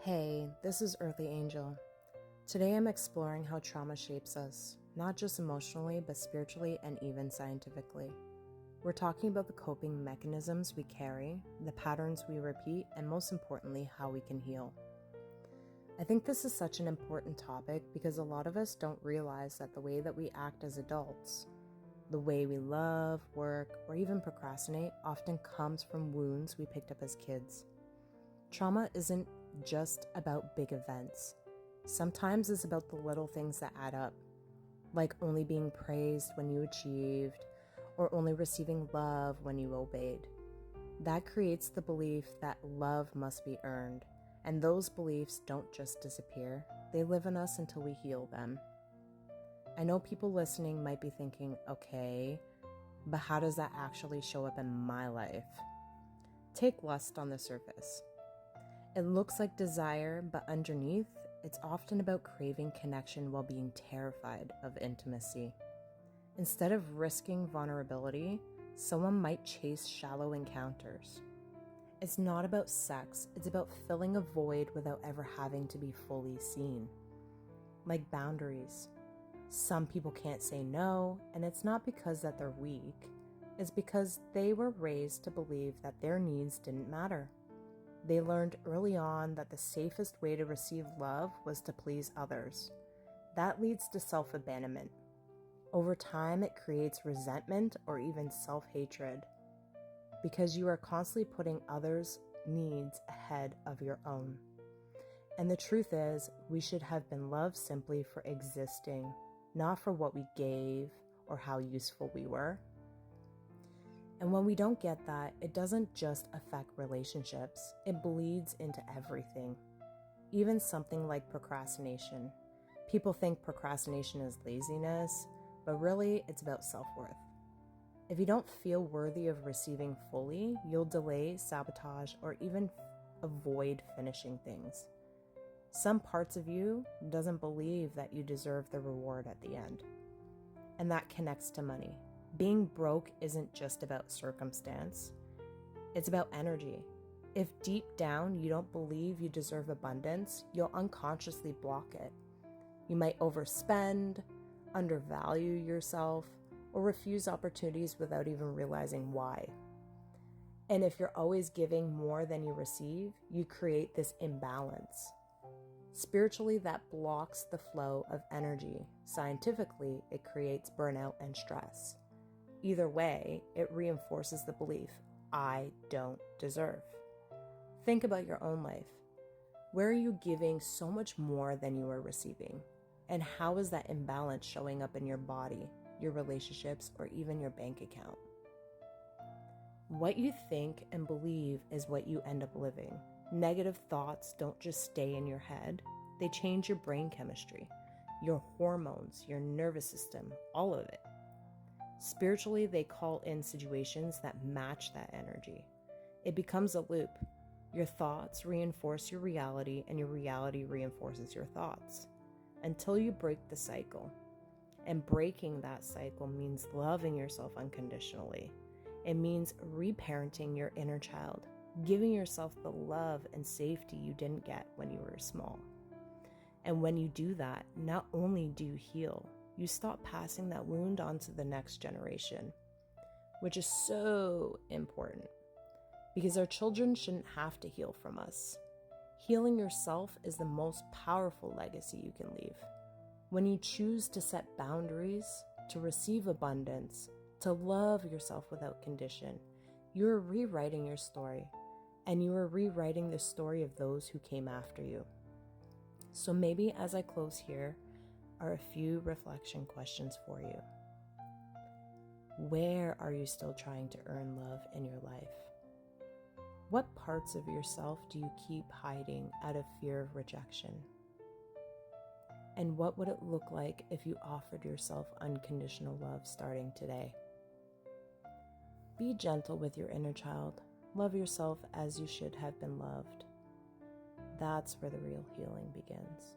Hey, this is Earthly Angel. Today I'm exploring how trauma shapes us, not just emotionally, but spiritually and even scientifically. We're talking about the coping mechanisms we carry, the patterns we repeat, and most importantly, how we can heal. I think this is such an important topic because a lot of us don't realize that the way that we act as adults, the way we love, work, or even procrastinate often comes from wounds we picked up as kids. Trauma isn't just about big events. Sometimes it's about the little things that add up, like only being praised when you achieved, or only receiving love when you obeyed. That creates the belief that love must be earned, and those beliefs don't just disappear, they live in us until we heal them. I know people listening might be thinking, okay, but how does that actually show up in my life? Take lust on the surface. It looks like desire, but underneath, it's often about craving connection while being terrified of intimacy. Instead of risking vulnerability, someone might chase shallow encounters. It's not about sex, it's about filling a void without ever having to be fully seen. Like boundaries. Some people can't say no, and it's not because that they're weak. It's because they were raised to believe that their needs didn't matter. They learned early on that the safest way to receive love was to please others. That leads to self-abandonment. Over time, it creates resentment or even self-hatred because you are constantly putting others' needs ahead of your own. And the truth is, we should have been loved simply for existing, not for what we gave or how useful we were. And when we don't get that, it doesn't just affect relationships, it bleeds into everything. Even something like procrastination. People think procrastination is laziness, but really it's about self-worth. If you don't feel worthy of receiving fully, you'll delay, sabotage, or even avoid finishing things. Some parts of you doesn't believe that you deserve the reward at the end. And that connects to money. Being broke isn't just about circumstance, it's about energy. If deep down you don't believe you deserve abundance, you'll unconsciously block it. You might overspend, undervalue yourself, or refuse opportunities without even realizing why. And if you're always giving more than you receive, you create this imbalance. Spiritually, that blocks the flow of energy. Scientifically, it creates burnout and stress. Either way, it reinforces the belief, I don't deserve. Think about your own life. Where are you giving so much more than you are receiving? And how is that imbalance showing up in your body, your relationships, or even your bank account? What you think and believe is what you end up living. Negative thoughts don't just stay in your head, they change your brain chemistry, your hormones, your nervous system, all of it. Spiritually, they call in situations that match that energy. It becomes a loop. Your thoughts reinforce your reality, and your reality reinforces your thoughts until you break the cycle. And breaking that cycle means loving yourself unconditionally. It means reparenting your inner child, giving yourself the love and safety you didn't get when you were small. And when you do that, not only do you heal, you stop passing that wound on to the next generation, which is so important because our children shouldn't have to heal from us. Healing yourself is the most powerful legacy you can leave. When you choose to set boundaries, to receive abundance, to love yourself without condition, you are rewriting your story, and you are rewriting the story of those who came after you. So maybe as I close here, are a few reflection questions for you. Where are you still trying to earn love in your life? What parts of yourself do you keep hiding out of fear of rejection? And what would it look like if you offered yourself unconditional love starting today? Be gentle with your inner child. Love yourself as you should have been loved. That's where the real healing begins.